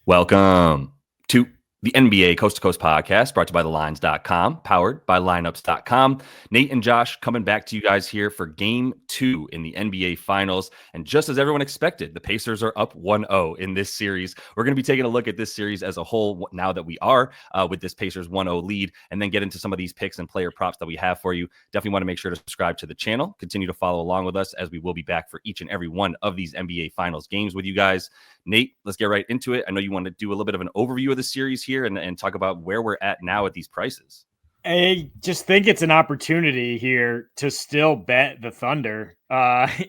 Welcome to the NBA Coast to Coast podcast brought to you by thelines.com, powered by lineups.com. Nate and Josh coming back to you guys here for game 2 in the NBA Finals. And just as everyone expected, the Pacers are up 1-0 in this series. We're going to be taking a look at this series as a whole now that we are with this Pacers 1-0 lead, and then get into some of these picks and player props that we have for you. Definitely want to make sure to subscribe to the channel. Continue to follow along with us as we will be back for each and every one of these NBA Finals games with you guys. Nate, let's get right into it. I know you want to do a little bit of an overview of the series here and talk about where we're at now at these prices. I just think it's an opportunity here to still bet the Thunder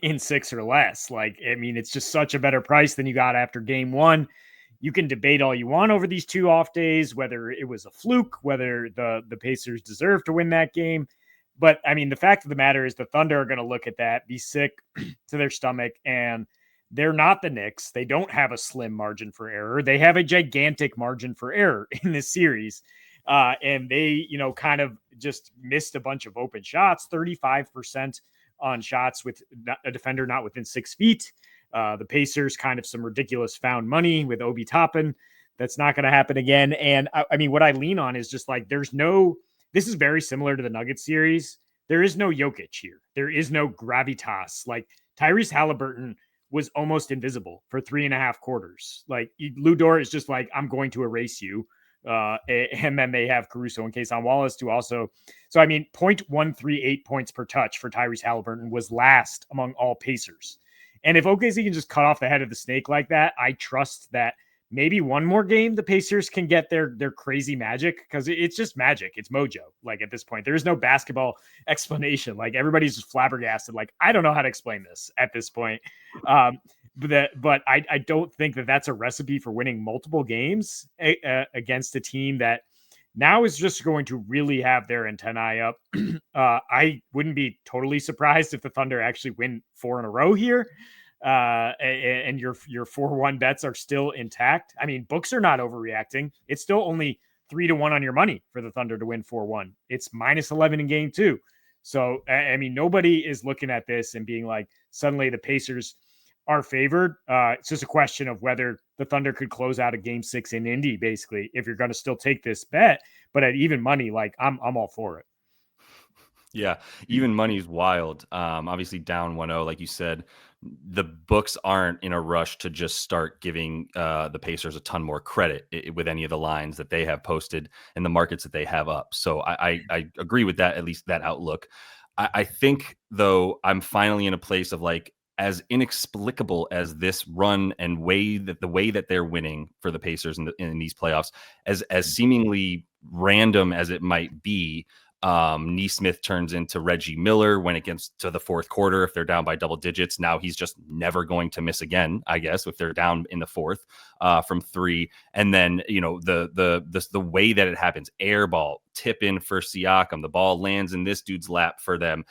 in 6 or less. It's just such a better price than you got after game 1. You can debate all you want over these 2 off days, whether it was a fluke, whether the Pacers deserve to win that game. But, the fact of the matter is the Thunder are going to look at that, be sick to their stomach, and they're not the Knicks. They don't have a slim margin for error. They have a gigantic margin for error in this series. And they, kind of just missed a bunch of open shots, 35% on shots with a defender not within 6 feet. The Pacers, kind of some ridiculous found money with Obi Toppin. That's not going to happen again. And what I lean on is just like, this is very similar to the Nuggets series. There is no Jokic here. There is no gravitas. Like Tyrese Halliburton was almost invisible for 3.5 quarters. Like Lou Dort is just like, I'm going to erase you. And then they have Caruso and Kayson Wallace to also. So, 0.138 points per touch for Tyrese Halliburton was last among all Pacers. And if OKC can just cut off the head of the snake like that, I trust that maybe one more game the Pacers can get their crazy magic, because it's just magic. It's mojo. Like at this point, there is no basketball explanation. Like everybody's just flabbergasted. Like, I don't know how to explain this at this point. But I don't think that that's a recipe for winning multiple games against a team that now is just going to really have their antennae up. I wouldn't be totally surprised if the Thunder actually win 4 in a row here. And your 4-1 bets are still intact. Books are not overreacting. It's still only 3-1 on your money for the Thunder to win 4-1. It's -11 in game 2. So, nobody is looking at this and being like, suddenly the Pacers are favored. It's just a question of whether the Thunder could close out a game 6 in Indy, basically, if you're going to still take this bet. But at even money, like I'm all for it. Yeah, even money's wild. Obviously down 1-0, like you said. The books aren't in a rush to just start giving the Pacers a ton more credit with any of the lines that they have posted and the markets that they have up. So I agree with that, at least that outlook. I think, though, I'm finally in a place of like, as inexplicable as this run and the way that they're winning for the Pacers in these playoffs, as seemingly random as it might be, Neesmith turns into Reggie Miller when it gets to the fourth quarter. If they're down by double digits, now he's just never going to miss again, I guess, if they're down in the fourth from 3. And then, the way that it happens, air ball, tip in for Siakam. The ball lands in this dude's lap for them.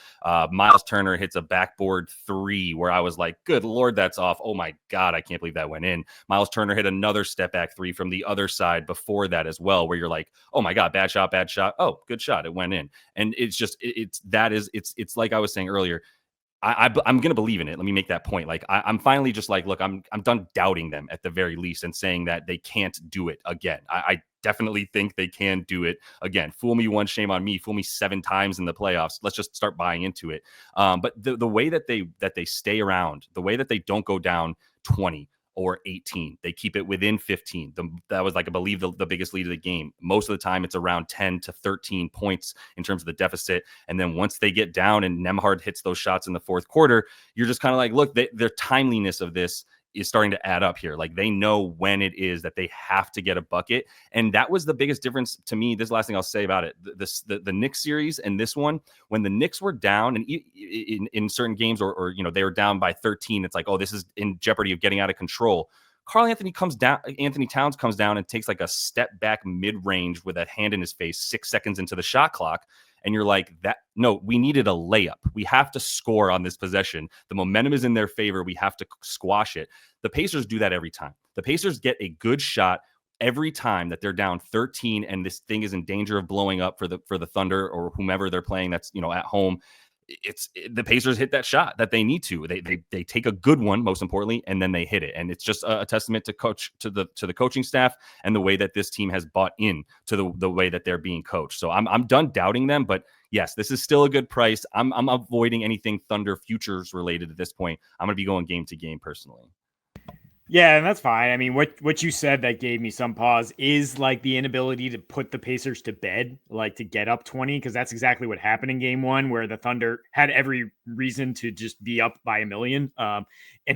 Miles Turner hits a backboard 3 where I was like, good Lord, that's off. Oh my God, I can't believe that went in. Miles Turner hit another step back 3 from the other side before that as well, where you're like, oh my God, bad shot. Oh, good shot. It went in. And it's just, it's like I was saying earlier, I'm going to believe in it. Let me make that point. Like I'm finally just like, look, I'm done doubting them at the very least and saying that they can't do it again. I definitely think they can do it again. Fool me once, shame on me. Fool me 7 times in the playoffs. Let's just start buying into it. But the way that they stay around, the way that they don't go down 20 or 18, they keep it within 15. That was, like, I believe, the biggest lead of the game. Most of the time it's around 10 to 13 points in terms of the deficit. And then once they get down and Nembhard hits those shots in the fourth quarter, you're just kind of like, look, their timeliness of this is starting to add up here. Like, they know when it is that they have to get a bucket. And that was the biggest difference to me. This is the last thing I'll say about it. The Knicks series and this one, when the Knicks were down and in certain games or they were down by 13, it's like, oh, this is in jeopardy of getting out of control. Anthony Towns comes down and takes like a step back mid-range with a hand in his face 6 seconds into the shot clock. And you're like, no, we needed a layup. We have to score on this possession. The momentum is in their favor. We have to squash it. The Pacers do that every time. The Pacers get a good shot every time that they're down 13 and this thing is in danger of blowing up for the Thunder or whomever they're playing that's, at home. the Pacers hit that shot that they need to. They take a good one, most importantly, and then they hit it. And it's just a testament to the coaching staff and the way that this team has bought in to the way that they're being coached. So I'm done doubting them, but yes, this is still a good price. I'm avoiding anything Thunder futures related at this point. I'm going to be going game to game personally. Yeah, and that's fine. I mean, what you said that gave me some pause is like the inability to put the Pacers to bed, like to get up 20, because that's exactly what happened in game one, where the Thunder had every reason to just be up by a million, and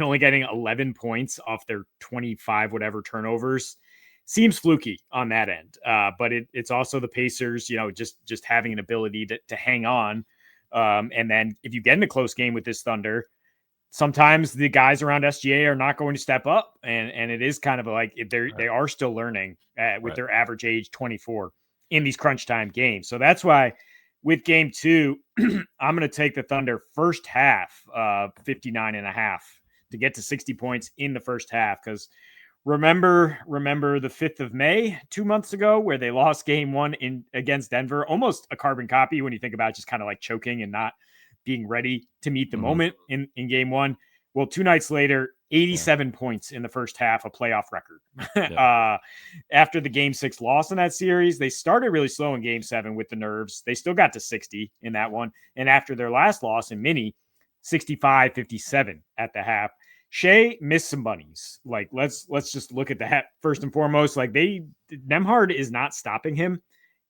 only getting 11 points off their 25 whatever turnovers seems fluky on that end. But it's also the Pacers, just having an ability to hang on. And then if you get in a close game with this Thunder, sometimes the guys around SGA are not going to step up, and it is kind of like they are still learning with their average age 24 in these crunch time games. So that's why with game two, I'm going to take the Thunder first half 59.5 to get to 60 points in the first half. Because remember the 5th of May 2 months ago where they lost game one against Denver, almost a carbon copy when you think about just kind of like choking and not being ready to meet the moment in game one. Well, 2 nights later, 87 points in the first half, a playoff record. After the game 6 loss in that series, they started really slow in game 7 with the nerves. They still got to 60 in that one. And after their last loss in Mini, 65-57 at the half. Shea missed some bunnies. Like, let's just look at that first and foremost. Like, Nembhard is not stopping him.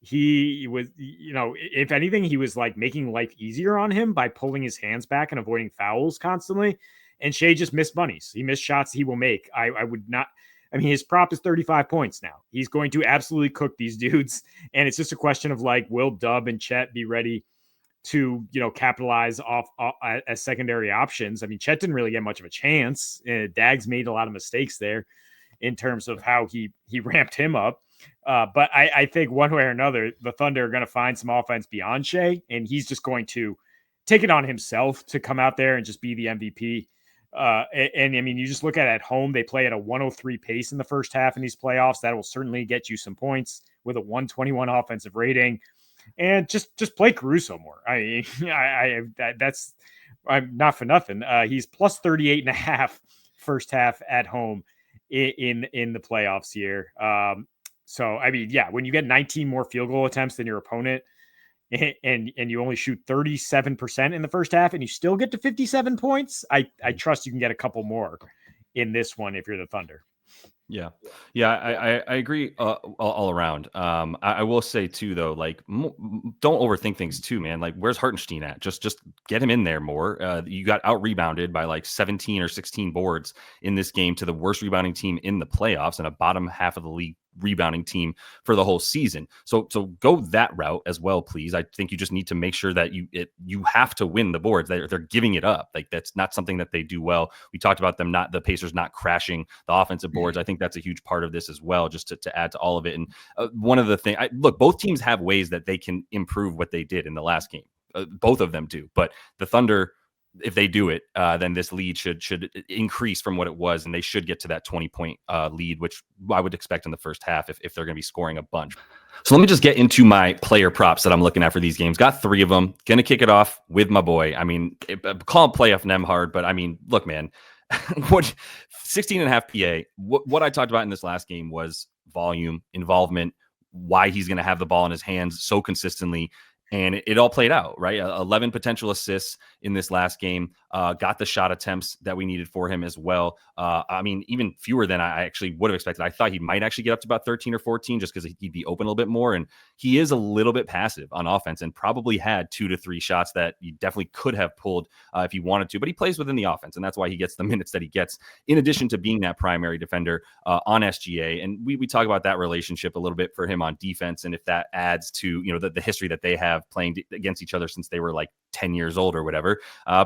He was, if anything, he was like making life easier on him by pulling his hands back and avoiding fouls constantly. And Shea just missed bunnies. He missed shots he will make. I would not. I mean, his prop is 35 points now. He's going to absolutely cook these dudes. And it's just a question of like, will Dub and Chet be ready to, capitalize off as secondary options? I mean, Chet didn't really get much of a chance. Dags made a lot of mistakes there in terms of how he ramped him up. But I think one way or another, the Thunder are going to find some offense beyond Shea, and he's just going to take it on himself to come out there and just be the MVP. And I mean, you just look at home, they play at a 103 pace in the first half in these playoffs. That will certainly get you some points with a 121 offensive rating, and just play Caruso more. I'm not for nothing. He's plus 38.5 first half at home in the playoffs here. So, I mean, yeah, when you get 19 more field goal attempts than your opponent and you only shoot 37% in the first half and you still get to 57 points, I trust you can get a couple more in this one if you're the Thunder. Yeah. I agree all around. I will say too, though, like don't overthink things too, man. Like, where's Hartenstein at? Just get him in there more. You got out rebounded by like 17 or 16 boards in this game to the worst rebounding team in the playoffs and a bottom half of the league rebounding team for the whole season. So go that route as well, please. I think you just need to make sure that you have to win the boards. They're giving it up. Like, that's not something that they do well. We talked about the Pacers not crashing the offensive boards. I think that's a huge part of this as well, just to add to all of it. And one of the things, look, both teams have ways that they can improve what they did in the last game. Both of them do, but the Thunder, if they do it, then this lead should increase from what it was, and they should get to that 20-point lead, which I would expect in the first half if they're going to be scoring a bunch. So let me just get into my player props that I'm looking at for these games. Got 3 of them. Going to kick it off with my boy. I mean, call him playoff Nembhard, but I mean, look, man, what 16.5 PA. What I talked about in this last game was volume, involvement, why he's going to have the ball in his hands so consistently. And it all played out, right? 11 potential assists in this last game. Got the shot attempts that we needed for him as well. I mean, even fewer than I actually would have expected. I thought he might actually get up to about 13 or 14 just because he'd be open a little bit more. And he is a little bit passive on offense and probably had 2 to 3 shots that you definitely could have pulled if he wanted to. But he plays within the offense, and that's why he gets the minutes that he gets, in addition to being that primary defender on SGA. And we talk about that relationship a little bit for him on defense, and if that adds to the history that they have playing against each other since they were like 10 years old or whatever,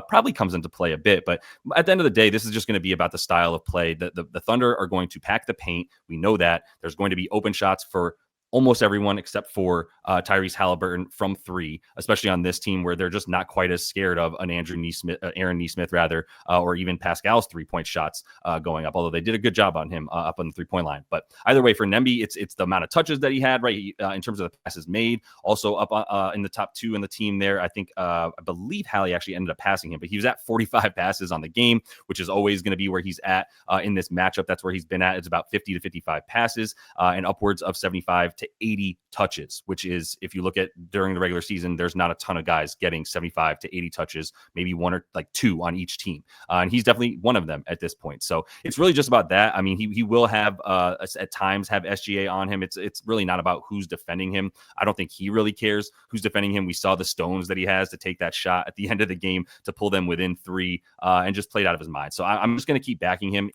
probably comes into play a bit. But at the end of the day, this is just going to be about the style of play. The Thunder are going to pack the paint. We know that there's going to be open shots for almost everyone except for Tyrese Halliburton from three, especially on this team where they're just not quite as scared of an Aaron Nesmith rather, or even Pascal's 3-point shots going up. Although they did a good job on him up on the 3-point line. But either way, for Nemby, it's the amount of touches that he had, right? In terms of the passes made, also up in the top two in the team there. I think I believe Hallie actually ended up passing him, but he was at 45 passes on the game, which is always going to be where he's at in this matchup. That's where he's been at. It's about 50 to 55 passes and upwards of 75 to 80 touches, which is, if you look at during the regular season, there's not a ton of guys getting 75 to 80 touches, maybe one or like two on each team. And he's definitely one of them at this point. So it's really just about that. I mean, he will have at times have SGA on him. It's really not about who's defending him. I don't think he really cares who's defending him. We saw the stones that he has to take that shot at the end of the game to pull them within three and just played out of his mind. So I'm just going to keep backing him.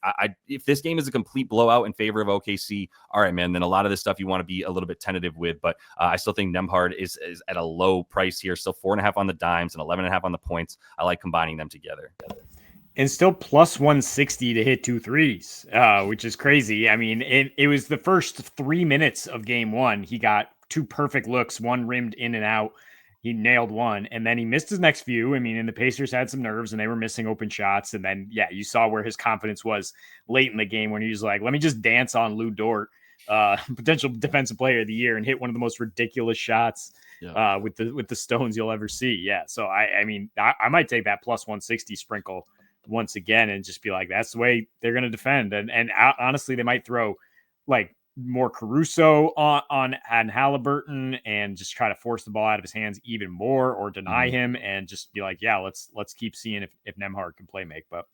If this game is a complete blowout in favor of OKC, all right, man, then a lot of this stuff you want to be a little bit tentative with. But I still think Nembhard is at a low price here. Still 4.5 on the dimes and 11.5 on the points. I like combining them together. And still plus 160 to hit 2 threes, which is crazy. I mean, it was the first 3 minutes of game one. He got 2 perfect looks, one rimmed in and out. He nailed one, and then he missed his next few. I mean, and the Pacers had some nerves, and they were missing open shots. And then, yeah, you saw where his confidence was late in the game when he was like, let me just dance on Lou Dort, potential defensive player of the year, and hit one of the most ridiculous shots with the stones you'll ever see. Yeah, so I mean, I might take that plus 160 sprinkle once again and just be like, that's the way they're going to defend. And honestly, they might throw like more Caruso on Halliburton and just try to force the ball out of his hands even more, or deny him and just be like, yeah, let's keep seeing if Nembhard can play make. But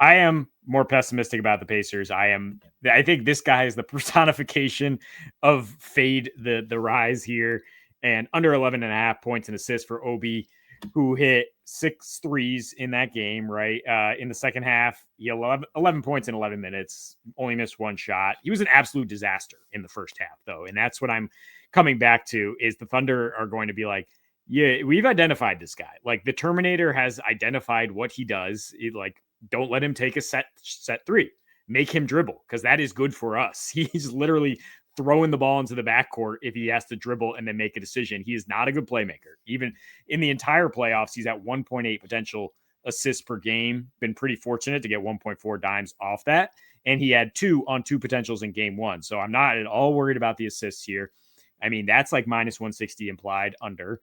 I am more pessimistic about the Pacers. I think this guy is the personification of fade the rise here, and under 11.5 points and assists for Obi, who hit 6 threes in that game, right? In the second half, he had 11 points in 11 minutes, only missed 1 shot. He was an absolute disaster in the first half, though. And that's what I'm coming back to, is the Thunder are going to be like, yeah, we've identified this guy. Like, the Terminator has identified what he does. Don't let him take a set 3. Make him dribble, because that is good for us. He's literally throwing the ball into the backcourt if he has to dribble and then make a decision. He is not a good playmaker. Even in the entire playoffs, he's at 1.8 potential assists per game. Been pretty fortunate to get 1.4 dimes off that. And he had 2 on 2 potentials in game 1. So I'm not at all worried about the assists here. I mean, that's like minus 160 implied under.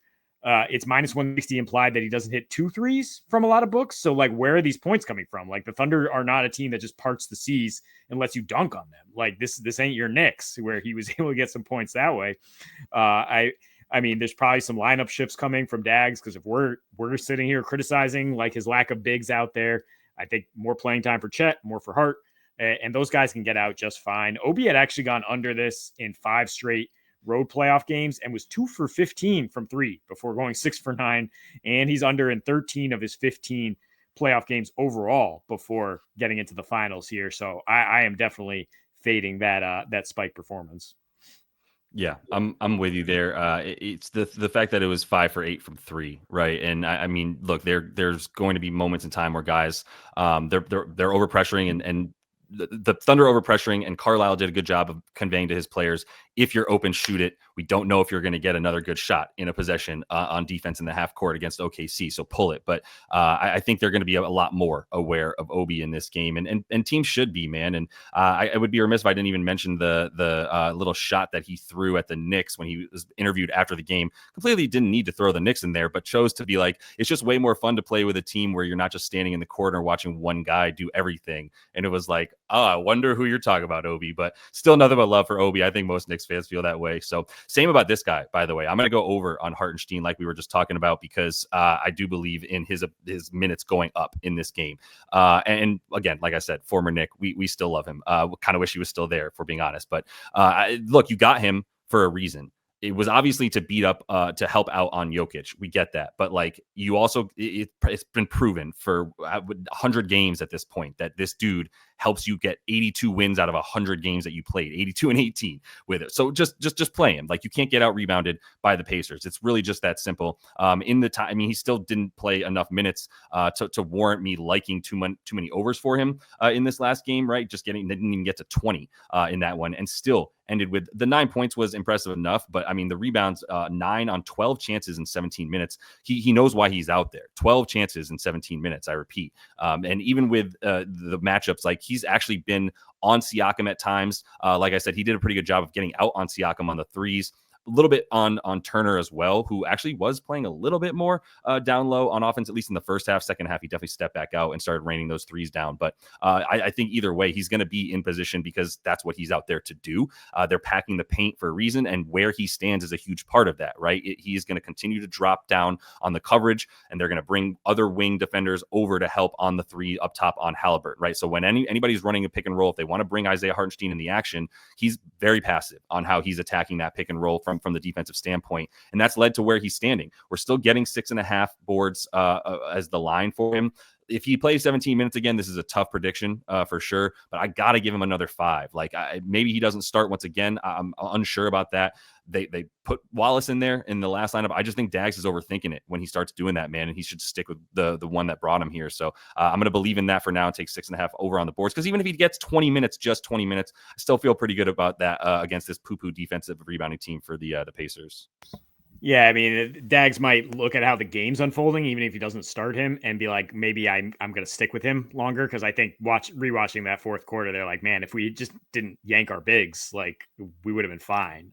It's minus 160 implied that he doesn't hit 2 threes from a lot of books. So, like, where are these points coming from? Like, the Thunder are not a team that just parts the seas and lets you dunk on them. Like, this ain't your Knicks, where he was able to get some points that way. I mean, there's probably some lineup shifts coming from Dags, because if we're sitting here criticizing like his lack of bigs out there, I think more playing time for Chet, more for Hart, and those guys can get out just fine. Obi had actually gone under this in 5 straight road playoff games and was 2 for 15 from 3 before going 6 for 9. And he's under in 13 of his 15 playoff games overall before getting into the finals here. So I am definitely fading that spike performance. Yeah, I'm with you there. It's the fact that it was 5 for 8 from 3, right? And I mean, look, there's going to be moments in time where guys they're over pressuring and the Thunder overpressuring, and Carlisle did a good job of conveying to his players, if you're open, shoot it. We don't know if you're going to get another good shot in a possession on defense in the half court against OKC, so pull it. But I think they're going to be a lot more aware of Obi in this game, and teams should be, man. And I would be remiss if I didn't even mention the little shot that he threw at the Knicks when he was interviewed after the game. Completely didn't need to throw the Knicks in there, but chose to be like, it's just way more fun to play with a team where you're not just standing in the corner watching one guy do everything. And it was like, oh, I wonder who you're talking about, Obi. But still nothing but love for Obi. I think most Knicks fans feel that way. So same about this guy, by the way. I'm going to go over on Hartenstein like we were just talking about, because I do believe in his minutes going up in this game. And again, like I said, former Knick, we still love him. Kind of wish he was still there, for being honest. But look, you got him for a reason. It was obviously to beat up, to help out on Jokic. We get that. But like, you also, it's been proven for 100 games at this point that this dude helps you get 82 wins out of 100 games that you played, 82-18 with it. So just play him. Like, you can't get out rebounded by the Pacers. It's really just that simple. In the time, I mean, he still didn't play enough minutes to warrant me liking too many overs for him in this last game, right? Didn't even get to 20 in that one, and still ended with the 9 points was impressive enough. But I mean, the rebounds, 9 on 12 chances in 17 minutes. He knows why he's out there. 12 chances in 17 minutes, I repeat. And even with the matchups, like, he's actually been on Siakam at times. Like I said, he did a pretty good job of getting out on Siakam on the threes. A little bit on Turner as well, who actually was playing a little bit more down low on offense, at least in the first half. Second half, he definitely stepped back out and started raining those threes down. But I think either way, he's going to be in position because that's what he's out there to do. They're packing the paint for a reason, and where he stands is a huge part of that, right? He is going to continue to drop down on the coverage, and they're going to bring other wing defenders over to help on the three up top on Halliburton, right? So when anybody's running a pick and roll, if they want to bring Isaiah Hartenstein in the action, he's very passive on how he's attacking that pick and roll from the defensive standpoint. And that's led to where he's standing. We're still getting 6.5 boards as the line for him. If he plays 17 minutes again, this is a tough prediction for sure, but I got to give him another 5. Like, maybe he doesn't start once again. I'm unsure about that. They put Wallace in there in the last lineup. I just think Dags is overthinking it when he starts doing that, man, and he should stick with the one that brought him here. So I'm going to believe in that for now and take 6.5 over on the boards, because even if he gets 20 minutes, just 20 minutes, I still feel pretty good about that against this poo-poo defensive rebounding team for the Pacers. Yeah, I mean, Dags might look at how the game's unfolding, even if he doesn't start him, and be like, maybe I'm going to stick with him longer, because I think rewatching that fourth quarter, they're like, man, if we just didn't yank our bigs, like, we would have been fine.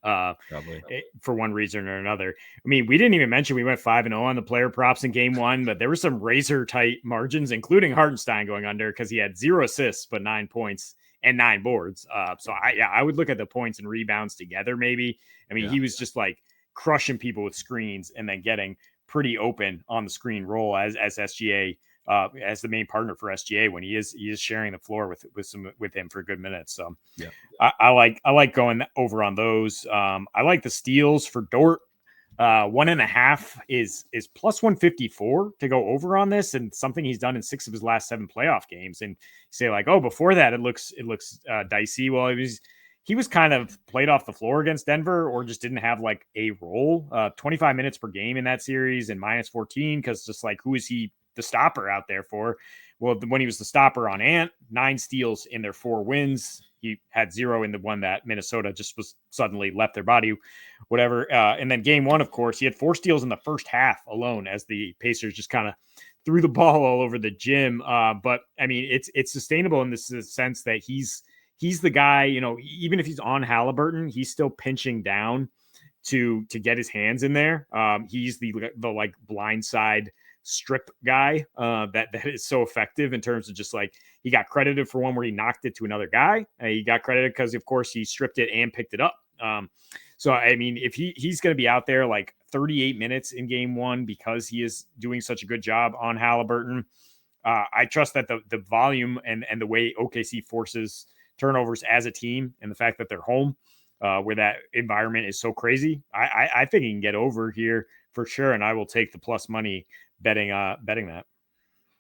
For one reason or another. I mean, we didn't even mention we went 5-0 on the player props in game one, but there were some razor tight margins, including Hartenstein going under, because he had 0 assists but 9 points and 9 boards. So I would look at the points and rebounds together. Maybe. I mean, he was just like crushing people with screens and then getting pretty open on the screen roll as SGA, as the main partner for SGA, when he is sharing the floor with him for good minutes. So yeah, I like going over on those. I like the steals for Dort. 1.5 is plus 154 to go over on this, and something he's done in 6 of his last 7 playoff games. And you say like, oh, before that it looks dicey. Well, he was kind of played off the floor against Denver, or just didn't have like a role. 25 minutes per game in that series and minus 14, because just like, who is he the stopper out there for? Well, when he was the stopper on Ant, 9 steals in their 4 wins. He had 0 in the one that Minnesota just was suddenly left their body, whatever. And then game 1, of course, he had 4 steals in the first half alone, as the Pacers just kind of threw the ball all over the gym. But I mean, it's sustainable in this sense that he's the guy, even if he's on Halliburton, he's still pinching down to get his hands in there. He's the like blindside strip guy that is so effective in terms of just like, he got credited for one where he knocked it to another guy. He got credited because, of course, he stripped it and picked it up. So, I mean, if he's going to be out there like 38 minutes in game 1 because he is doing such a good job on Halliburton, I trust that the volume and the way OKC forces turnovers as a team, and the fact that they're home where that environment is so crazy, I think he can get over here for sure. And I will take the plus money betting that.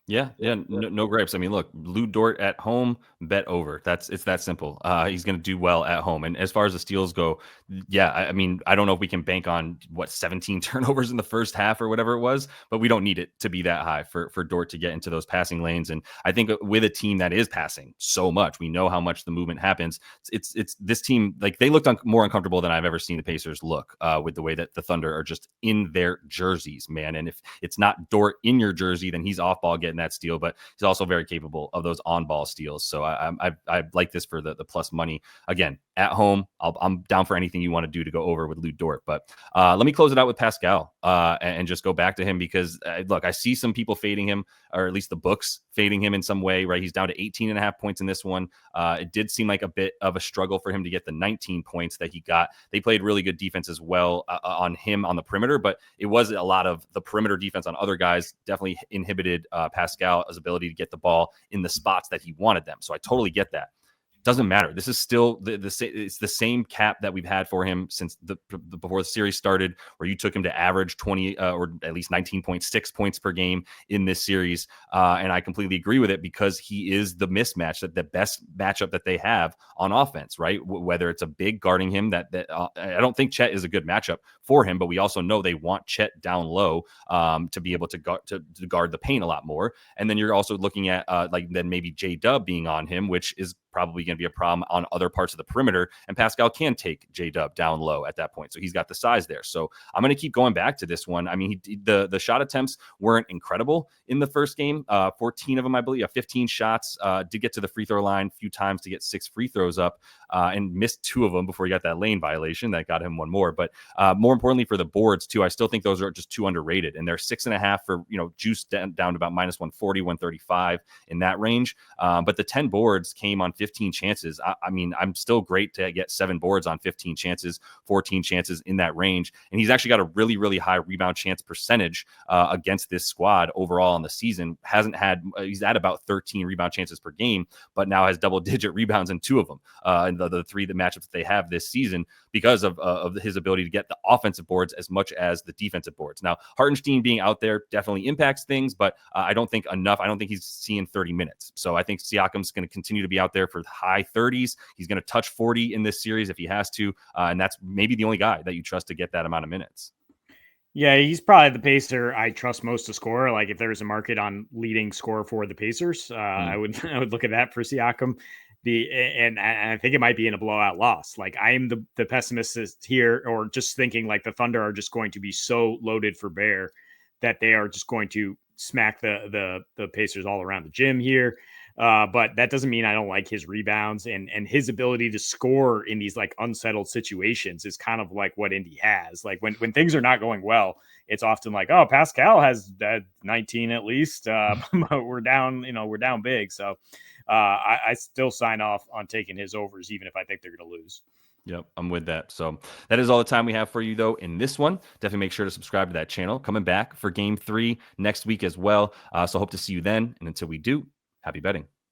Yeah, no gripes. I mean, look, Lou Dort at home, bet over. It's that simple. He's going to do well at home. And as far as the steals go, yeah, I mean, I don't know if we can bank on 17 turnovers in the first half or whatever it was, but we don't need it to be that high for Dort to get into those passing lanes. And I think with a team that is passing so much, we know how much the movement happens. It's this team, like, they looked more uncomfortable than I've ever seen the Pacers look with the way that the Thunder are just in their jerseys, man. And if it's not Dort in your jersey, then he's off ball getting that steal, but he's also very capable of those on-ball steals. So I like this for the plus money. Again, at home, I'm down for anything you want to do to go over with Lou Dort. But let me close it out with Pascal and just go back to him, because look, I see some people fading him, or at least the books fading him in some way, right? He's down to 18.5 points in this one. It did seem like a bit of a struggle for him to get the 19 points that he got. They played really good defense as well on him on the perimeter, but it was a lot of the perimeter defense on other guys definitely inhibited Pascal's ability to get the ball in the spots that he wanted them. So I totally get that. doesn't matter. This is still it's the same cap that we've had for him since before the series started, where you took him to average 20 or at least 19.6 points per game in this series. And I completely agree with it because he is the mismatch, that the best matchup that they have on offense, right? Whether it's a big guarding him that I don't think Chet is a good matchup for him, but we also know they want Chet down low to be able to guard the paint a lot more. And then you're also looking at like then maybe J-Dub being on him, which is probably going to be a problem on other parts of the perimeter. And Pascal can take J-Dub down low at that point. So he's got the size there. So I'm going to keep going back to this one. I mean, the shot attempts weren't incredible in the first game. 14 of them, I believe, 15 shots. Did get to the free throw line a few times to get 6 free throws up and missed 2 of them before he got that lane violation that got him 1 more. But more importantly for the boards too, I still think those are just too underrated. And they're 6.5 for, juice down to about minus 140, 135 in that range. But the 10 boards came on 15 chances. I mean, I'm still great to get 7 boards on 15 chances, 14 chances in that range. And he's actually got a really, really high rebound chance percentage against this squad overall in the season. He's at about 13 rebound chances per game, but now has double-digit rebounds in 2 of them. And the 3 matchups that they have this season because of his ability to get the offensive boards as much as the defensive boards. Now, Hartenstein being out there definitely impacts things, but I don't think enough. I don't think he's seeing 30 minutes. So I think Siakam's going to continue to be out there for high 30s. He's going to touch 40 in this series if he has to. And that's maybe the only guy that you trust to get that amount of minutes. Yeah, he's probably the Pacer I trust most to score. Like if there's a market on leading score for the Pacers, I would look at that for Siakam. And I think it might be in a blowout loss. Like I'm the pessimist here, or just thinking like the Thunder are just going to be so loaded for bear that they are just going to smack the Pacers all around the gym here. But that doesn't mean I don't like his rebounds and his ability to score in these like unsettled situations is kind of like what Indy has. Like when things are not going well, it's often like, oh, Pascal has 19 at least. We're down, we're down big. So I still sign off on taking his overs, even if I think they're going to lose. Yep, I'm with that. So that is all the time we have for you, though, in this one. Definitely make sure to subscribe to that channel. Coming back for Game 3 next week as well. So hope to see you then. And until we do, happy betting.